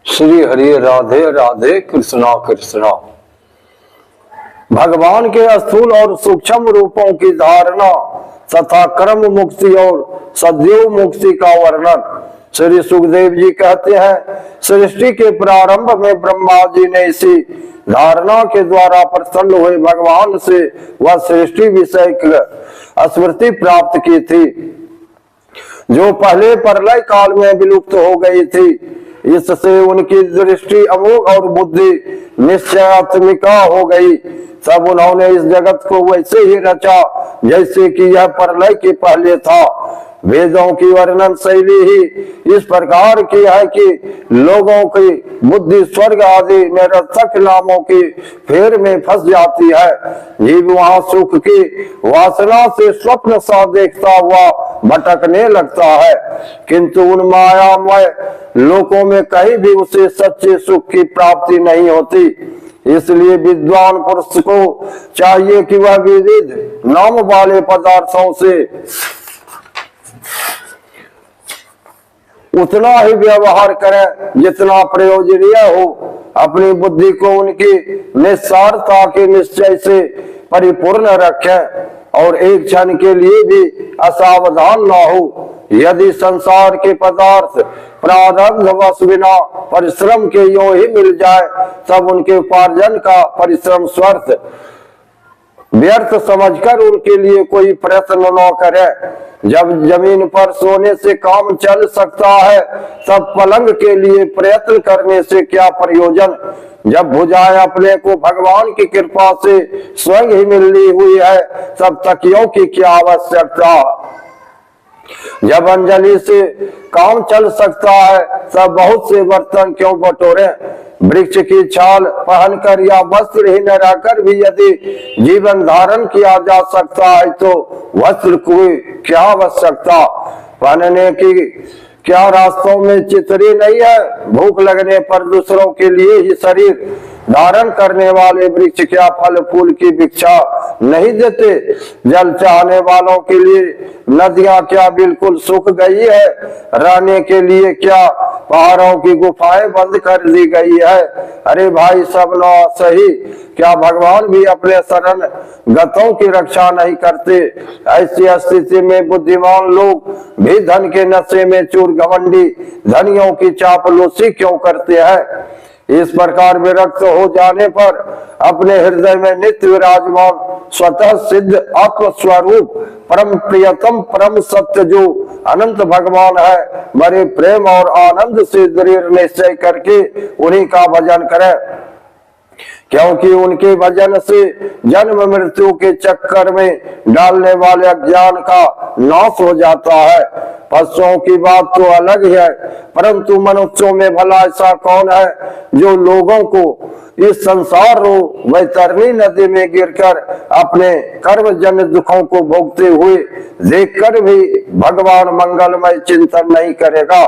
श्री हरि राधे राधे कृष्णा कृष्णा। भगवान के स्थूल और सूक्ष्म रूपों की धारणा तथा कर्म मुक्ति और सद्योग मुक्ति का वर्णन श्री सुखदेव जी कहते हैं, सृष्टि के प्रारंभ में ब्रह्मा जी ने इसी धारणा के द्वारा प्रसन्न हुए भगवान से वह सृष्टि विषय स्मृति प्राप्त की थी, जो पहले प्रलय काल में विलुप्त हो गई थी। इससे उनकी दृष्टि अमोघ और बुद्धि निश्चयात्मिका हो गई। तब उन्होंने इस जगत को वैसे ही रचा जैसे कि यह प्रलय के पहले था। वेदों की वर्णन शैली ही इस प्रकार की है कि लोगों की बुद्धि स्वर्ग आदि निरर्थक नामों की फेर में फंस जाती है। जीव वहां सुख की वासना से स्वप्न सा देखता हुआ भटकने लगता है, किंतु उन मायामय लोकों में कहीं भी उसे सच्चे सुख की प्राप्ति नहीं होती। इसलिए विद्वान पुरुष को चाहिए कि वह विविध नाम वाले पदार्थों से उतना ही व्यवहार करें जितना प्रयोजनीय हो। अपनी बुद्धि को उनकी निस्सारता के निश्चय से परिपूर्ण रखें और एक क्षण के लिए भी असावधान न हो। यदि संसार के पदार्थ प्रारब्ध वश बिना परिश्रम के यूं ही मिल जाए, तब उनके उपार्जन का परिश्रम व्यर्थ समझकर उनके लिए कोई प्रयत्न न करे। जब जमीन पर सोने से काम चल सकता है, तब पलंग के लिए प्रयत्न करने से क्या प्रयोजन। जब भुजाएं अपने को भगवान की कृपा से स्वयं ही मिली हुई है, तब तकियों की क्या आवश्यकता। जब अंजलि से काम चल सकता है, तब बहुत से बर्तन क्यों बटोरे। वृक्ष की छाल पहनकर या वस्त्रहीन रहकर भी यदि जीवन धारण किया जा सकता है, तो वस्त्र की क्या आवश्यकता। पहनने की क्या रास्तों में चितरी नहीं है। भूख लगने पर दूसरों के लिए ही शरीर धारण करने वाले वृक्ष क्या फल फूल की भिक्षा नहीं देते। जल चाहने वालों के लिए नदियां क्या बिल्कुल सूख गई है। रहने के लिए क्या पहाड़ों की गुफाएं बंद कर दी गई है। अरे भाई, सब न सही, क्या भगवान भी अपने शरण गतों की रक्षा नहीं करते। ऐसी स्थिति में बुद्धिमान लोग भी धन के नशे में चूर घमंडी धनियों की चापलूसी क्यों करते हैं। इस प्रकार विरक्त हो जाने पर अपने हृदय में नित्य विराजमान स्वतः सिद्ध आत्म स्वरूप परम प्रियतम परम सत्य जो अनंत भगवान है, बड़े प्रेम और आनंद से दृढ़ निश्चय करके उन्हीं का भजन करें, क्योंकि उनके भजन से जन्म मृत्यु के चक्कर में डालने वाले अज्ञान का नाश हो जाता है। पशुओं की बात तो अलग है, परंतु मनुष्यों में भला ऐसा कौन है जो लोगों को इस संसार वैतरणी नदी में गिरकर अपने कर्म जन्य दुखों को भोगते हुए देखकर भी भगवान मंगलमय चिंतन नहीं करेगा।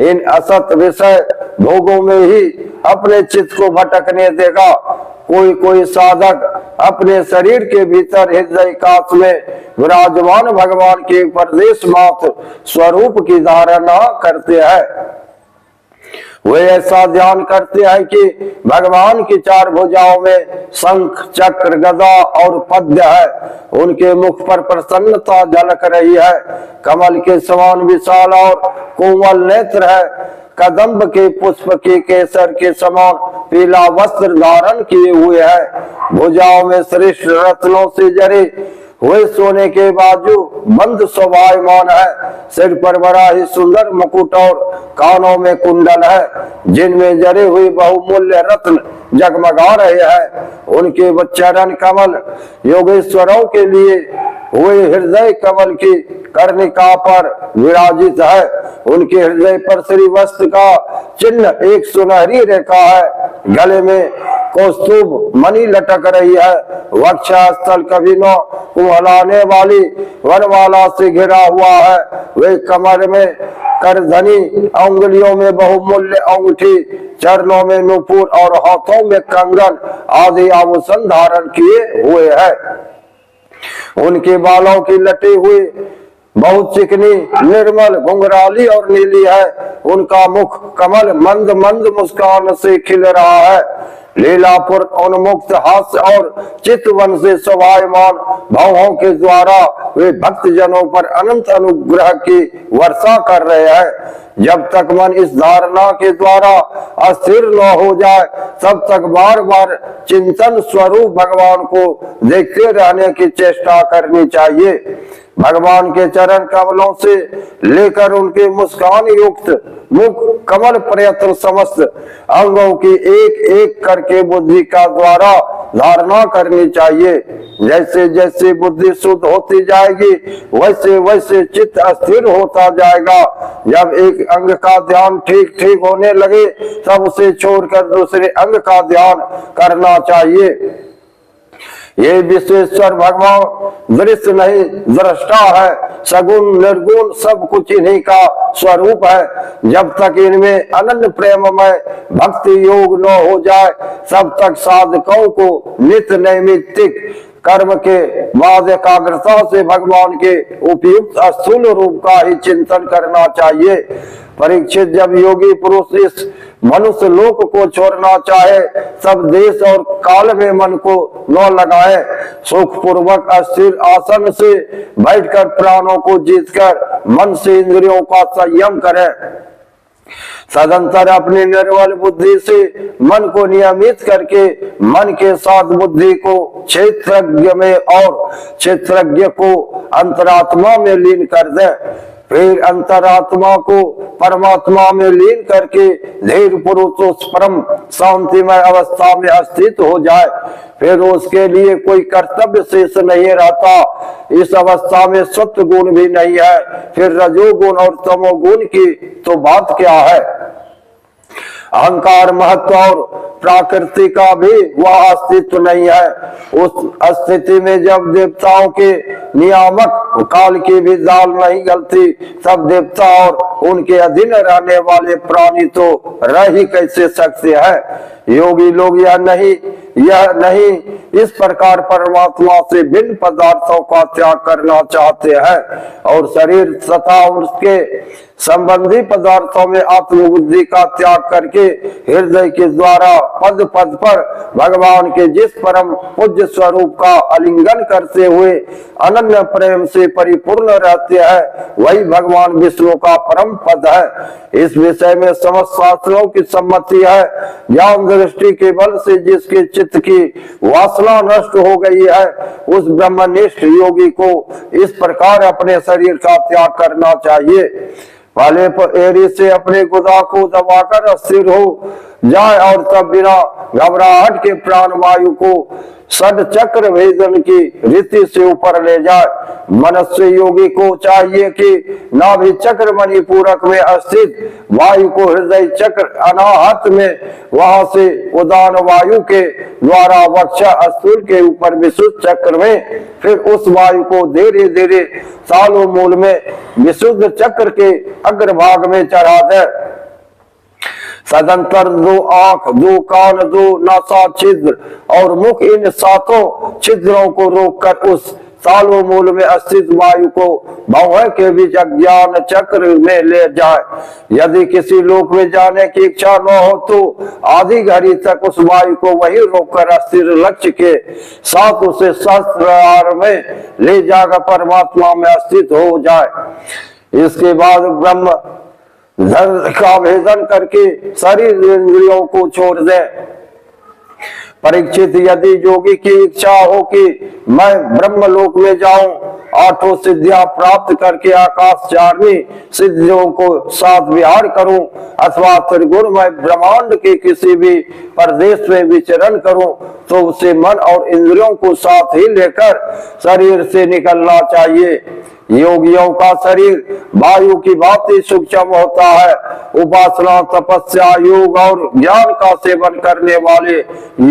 इन असत विषय भोगों में ही अपने चित्त को भटकने देगा। कोई साधक अपने शरीर के भीतर हृदय काश में विराजमान भगवान के प्रदेश मात्र स्वरूप की धारणा करते हैं। वे ऐसा ध्यान करते हैं कि भगवान की चार भुजाओं में शंख चक्र गदा और पद्य है। उनके मुख पर प्रसन्नता झलक रही है। कमल के समान विशाल और कोमल नेत्र है। कदम्ब के पुष्प के केसर के समान पीला वस्त्र धारण किए हुए है। भुजाओं में श्रेष्ठ रत्नों से जरे हुए सोने के बाजू बंद शोभायमान है। सिर पर बड़ा ही सुंदर मुकुट और कानों में कुंडल है, जिनमें जरे हुए बहुमूल्य रत्न जगमगा रहे हैं। उनके चरण कमल योगेश्वरों के लिए हुए हृदय कमल की कर्णिका पर विराजित है। उनके हृदय पर श्री वस्त्र का चिन्ह एक सुनहरी रेखा है। गले में कौस्तुभ मणि लटक रही है। वक्षस्थल कभी न कुहलाने वाली वनमाला से घिरा हुआ है। वे कमर में करधनी, उंगलियों में बहुमूल्य अंगूठी, चरणों में नुपुर और हाथों में कंगन आदि आभूषण धारण किए हुए है। उनके बालों की लटे हुए बहुत चिकनी, निर्मल, घुंघराली और नीली है। उनका मुख कमल मंद मंद मुस्कान से खिल रहा है। लीलापुर उन्मुक्त हास्य और चितवन से शोभायमान भावों के द्वारा वे भक्त जनों पर अनंत अनुग्रह की वर्षा कर रहे हैं। जब तक मन इस धारणा के द्वारा अस्थिर न हो जाए, तब तक बार बार चिंतन स्वरूप भगवान को देखते रहने की चेष्टा करनी चाहिए। भगवान के चरण कमलों से लेकर उनके मुस्कान युक्त मुख कमल प्रयत्न समस्त अंगों की एक एक करके बुद्धि का द्वारा धारणा करनी चाहिए। जैसे जैसे बुद्धि शुद्ध होती जाएगी, वैसे वैसे चित्त अस्थिर होता जाएगा। जब एक अंग का ध्यान ठीक ठीक होने लगे, तब उसे छोड़कर दूसरे अंग का ध्यान करना चाहिए। ये विश्वेश्वर भगवान दृश्य नहीं, दृष्टा है। सगुण निर्गुण सब कुछ इन्हीं का स्वरूप है। जब तक इनमें अनन्य प्रेममय भक्ति योग न हो जाए, तब तक साधकों को नित्य नैमित्तिक कर्म के बाद एकाग्रता से भगवान के उपयुक्त स्थूल रूप का ही चिंतन करना चाहिए। परीक्षित, जब योगी पुरुष इस मनुष्य लोक को छोड़ना चाहे, तब देश और काल में मन को न लगाए। सुख पूर्वक अस्थिर आसन से बैठकर प्राणों को जीतकर मन से इंद्रियों का संयम करे। सदंतर अपनी निर्मल बुद्धि से मन को नियमित करके मन के साथ बुद्धि को क्षेत्रज्ञ में और क्षेत्रज्ञ को अंतरात्मा में लीन कर दे। फिर अंतरात्मा को परमात्मा में लीन करके धीर पुरुष उस परम शांतिमय अवस्था में स्थित हो जाए। फिर उसके लिए कोई कर्तव्य शेष नहीं रहता। इस अवस्था में सत्व गुण भी नहीं है, फिर रजोगुण और तमोगुण की तो बात क्या है। अहंकार, महत्व और प्रकृति का भी वह अस्तित्व नहीं है। उस स्थिति में जब देवताओं के नियामक काल की भी दाल नहीं गलती, तब देवता और उनके अधीन रहने वाले प्राणी तो रह ही कैसे सकते हैं। योगी लोग यह नहीं इस प्रकार परमात्मा से भिन्न पदार्थों का त्याग करना चाहते हैं और शरीर तथा उसके संबंधी पदार्थों में आत्मबुद्धि का त्याग करके हृदय के द्वारा पद पद पर भगवान के जिस परम पूज्य स्वरूप का आलिंगन करते हुए अनन्य प्रेम से परिपूर्ण रहते हैं, वही भगवान विष्णु का परम पद है। इस विषय में समस्त शास्त्रों की सम्मति है। ज्ञान दृष्टि के बल से जिसके चित्त की वासना नष्ट हो गई है, उस ब्रह्मनिष्ठ योगी को इस प्रकार अपने शरीर का त्याग करना चाहिए। वाले पर एड़ी से अपने गुदा को दबाकर स्थिर हो जाए और तब बिना घबराहट के प्राण वायु को षड चक्र भेदन की रीति से ऊपर ले जाए। मनुष्य योगी को चाहिए कि नाभि चक्र मणिपूरक में स्थित वायु को हृदय चक्र अनाहत में, वहां से उदान वायु के द्वारा वक्षा स्थूल के ऊपर विशुद्ध चक्र में, फिर उस वायु को धीरे धीरे तालु मूल में विशुद्ध चक्र के अग्रभाग में चढ़ा दे। सदंतर दो आंख, दो कान, दो नासा छिद्र और मुख, इन सातों छिद्रों को रोककर उस तालु मूल में स्थित वायु को भौहें के बीच अज्ञान चक्र में ले जाए। यदि किसी लोक में जाने की इच्छा न हो तो आधी घड़ी तक उस वायु को वहीं रोककर स्थिर लक्ष्य के साथ उसे शस्त्र में ले जाकर परमात्मा में स्थित हो जाए। इसके बाद ब्रह्म धर्म का भेदन करके शरीर इंद्रियों को छोड़ दे। परीक्षित, यदि योगी की इच्छा हो कि मैं ब्रह्मलोक में जाऊं, आठों सिद्धियां प्राप्त करके आकाश चारणी सिद्धियों को साथ विहार करूं, अथवा त्रिगुणमय ब्रह्मांड के किसी भी प्रदेश में विचरण करूं, तो उसे मन और इंद्रियों को साथ ही लेकर शरीर से निकलना चाहिए। योगियों का शरीर वायु की भांति सूक्ष्म होता है। उपासना, तपस्या, योग और ज्ञान का सेवन करने वाले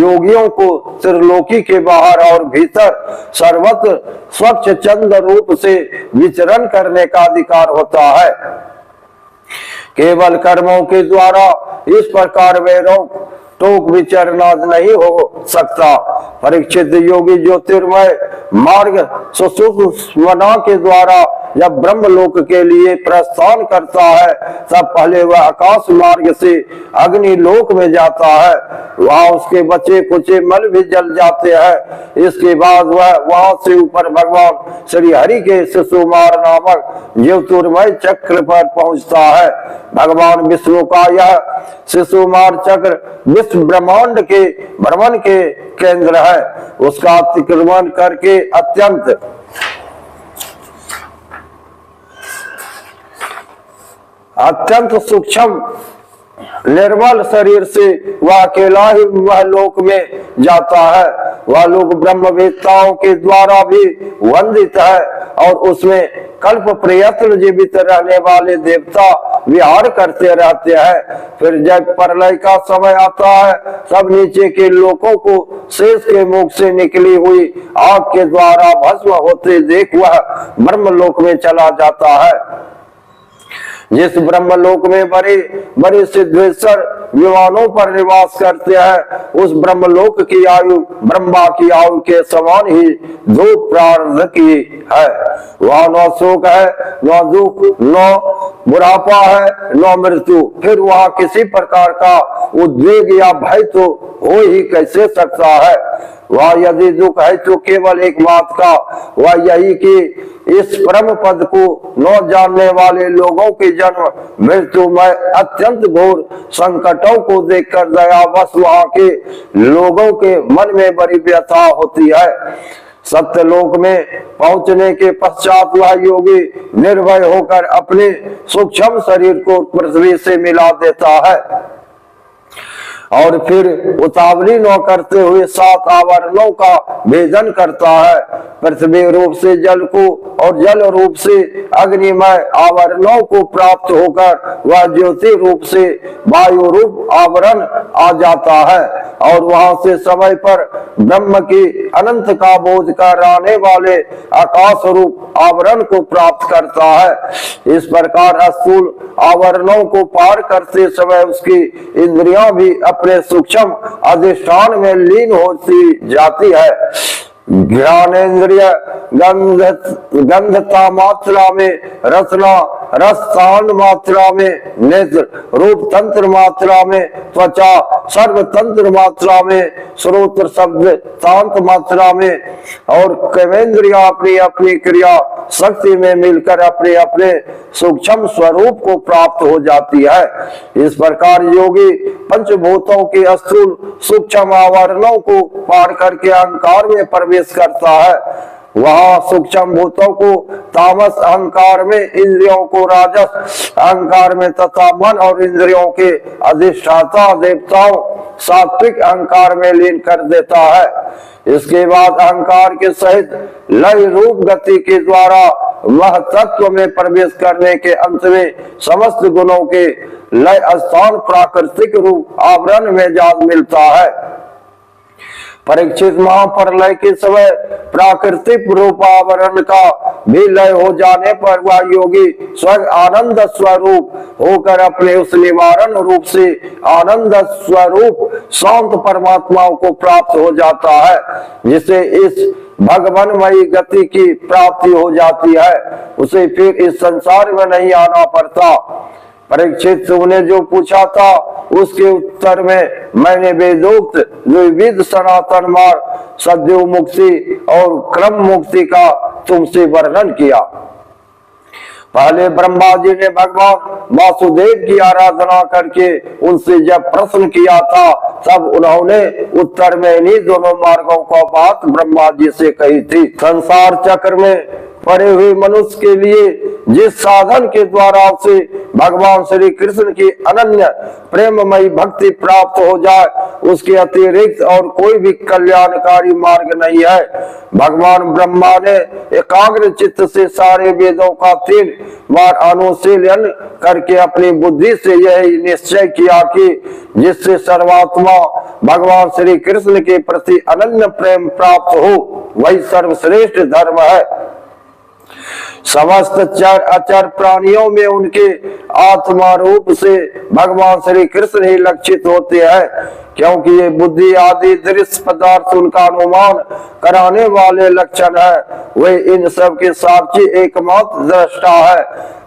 योगियों को त्रिलोकी के बाहर और भीतर सर्वत्र स्वच्छ चंद रूप से विचरण करने का अधिकार होता है। केवल कर्मों के द्वारा इस प्रकार वैरों टोक विचरना नहीं सकता। परीक्षित योगी ज्योतिर्मय मार्ग सुषुम्ना के द्वारा जब ब्रह्मलोक के लिए प्रस्थान करता है, तब पहले वह आकाश मार्ग से अग्नि लोक में जाता है। वहां उसके बचे कुचे मल भी जल जाते हैं। इसके बाद वह वहां से ऊपर भगवान श्री हरि के सुषुमार नामक ज्योतिर्मय चक्र पर पहुंचता है। भगवान विष्णु का यह सुषुमार चक्र विश्व ब्रह्मांड के भ्रमण के केंद्र है। उसका अतिक्रमण करके अत्यंत सूक्ष्म निर्मल शरीर से वह अकेला ही वह लोक में जाता है। वह लोक ब्रह्मवेत्ताओं के द्वारा भी वंदित है और उसमें कल्प प्रयत्न जीवित रहने वाले देवता विहार करते रहते हैं। फिर जब प्रलय का समय आता है, तब नीचे के लोगों को शेष के मुख से निकली हुई आग के द्वारा भस्म होते देख वह ब्रह्मलोक में चला जाता है। जिस ब्रह्मलोक में बड़े बड़े सिद्धेश्वर विमानों पर निवास करते हैं, उस ब्रह्मलोक की आयु ब्रह्मा की आयु के समान ही दो प्रारब्ध की है। वहाँ न शोक है, न दुख, न बुढ़ापा है, न मृत्यु। फिर वहाँ किसी प्रकार का उद्वेग या भय तो हो ही कैसे सकता है। वह यदि दुख है तो केवल एक बात का, वह यही कि इस परम पद को न जानने वाले लोगों के जन्म मृत्यु में अत्यंत घोर संकटों को देखकर दयावश वहाँ के लोगों के मन में बड़ी व्यथा होती है। सत्यलोक में पहुंचने के पश्चात वह योगी निर्भय होकर अपने सूक्ष्म शरीर को पृथ्वी से मिला देता है और फिर उतावली न करते हुए 7 आवरणों का भेदन करता है। पृथ्वी रूप से जल को और जल रूप से अग्निमय आवरणों को प्राप्त होकर वह ज्योति रूप से वायु रूप आवरण आ जाता है और वहां से समय पर ब्रह्म की अनंत का बोध कराने वाले आकाश रूप आवरण को प्राप्त करता है। इस प्रकार स्थूल आवरणों को पार करते समय उसकी इंद्रियां भी अपने सूक्ष्म अधिष्ठान में लीन होती जाती है। ज्ञानेन्द्रिय गंधता मात्रा में, रसना रसतान मात्रा में, नेत्र रूप तंत्र मात्रा में, त्वचा सर्व तंत्र मात्रा में, श्रोत्र शब्द शांत मात्रा में और कर्मेंद्रिया अपनी अपनी क्रिया शक्ति में मिलकर अपने अपने सूक्ष्म स्वरूप को प्राप्त हो जाती है। इस प्रकार योगी पंचभूतों के स्थूल सूक्ष्म आवरणों को पार करके अहंकार में प्रवेश करता है। वहाँ सूक्ष्म भूतों को तामस अहंकार में, इंद्रियों को राजस अहंकार में तथा मन और इंद्रियों के अधिष्ठाता देवताओं सात्विक अहंकार में लीन कर देता है। इसके बाद अहंकार के सहित लय रूप गति के द्वारा वह तत्व में प्रवेश करने के अंत में समस्त गुणों के लय स्थान प्राकृतिक रूप आवरण में जा मिलता है। परीक्षित महाप्रलय के समय प्राकृतिक रूप आवरण का भी लय हो जाने पर वह योगी स्वयं आनंद स्वरूप होकर अपने उस निवारण रूप से आनंद स्वरूप शांत परमात्माओं को प्राप्त हो जाता है, जिसे इस भगवानमयी गति की प्राप्ति हो जाती है। उसे फिर इस संसार में नहीं आना पड़ता। परीक्षित तुमने जो पूछा था उसके उत्तर में मैंने वेदोक्त द्विविध सनातन मार्ग सद्यो मुक्ति और क्रम मुक्ति का तुमसे वर्णन किया। पहले ब्रह्मा जी ने भगवान वासुदेव की आराधना करके उनसे जब प्रश्न किया था, तब उन्होंने उत्तर में इन्हीं दोनों मार्गों को बात ब्रह्मा जी से कही थी। संसार चक्र में पड़े हुए मनुष्य के लिए जिस साधन के द्वारा उसे भगवान श्री कृष्ण की अनन्य प्रेममयी भक्ति प्राप्त हो जाए, उसके अतिरिक्त और कोई भी कल्याणकारी मार्ग नहीं है। भगवान ब्रह्मा ने एकाग्र चित्त से सारे वेदों का 3 बार अनुशीलन करके अपनी बुद्धि से यही निश्चय किया कि जिससे सर्वात्मा भगवान श्री कृष्ण के प्रति अनन्य प्रेम प्राप्त हो, वही सर्वश्रेष्ठ धर्म है। समस्त चर अचर प्राणियों में उनके आत्मा रूप से भगवान श्री कृष्ण ही लक्षित होते हैं। क्योंकि ये बुद्धि आदि दृश्य पदार्थ उनका अनुमान कराने वाले लक्षण है, वे इन सब के साक्षी एकमात्र दृष्टा है।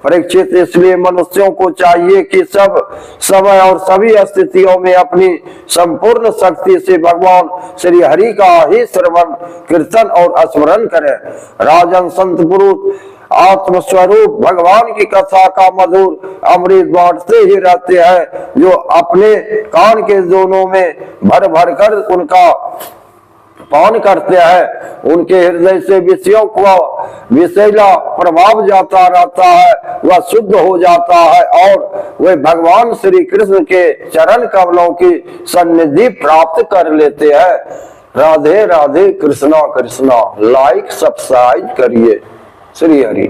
परीक्षित, इसलिए मनुष्यों को चाहिए कि सब समय और सभी स्थितियों में अपनी संपूर्ण शक्ति से भगवान श्री हरि का ही श्रवण, कीर्तन और स्मरण करें। राजन, संत पुरुष आत्मस्वरूप भगवान की कथा का मधुर अमृत बांटते ही रहते हैं, जो अपने कान के दोनों में भर भर कर उनका पान करते हैं। उनके हृदय से विषयों को विषैला प्रभाव जाता रहता है, वह शुद्ध हो जाता है और वे भगवान श्री कृष्ण के चरण कमलों की सन्निधि प्राप्त कर लेते हैं। राधे राधे, कृष्णा कृष्णा। लाइक सब्सक्राइब करिए। श्री हरि।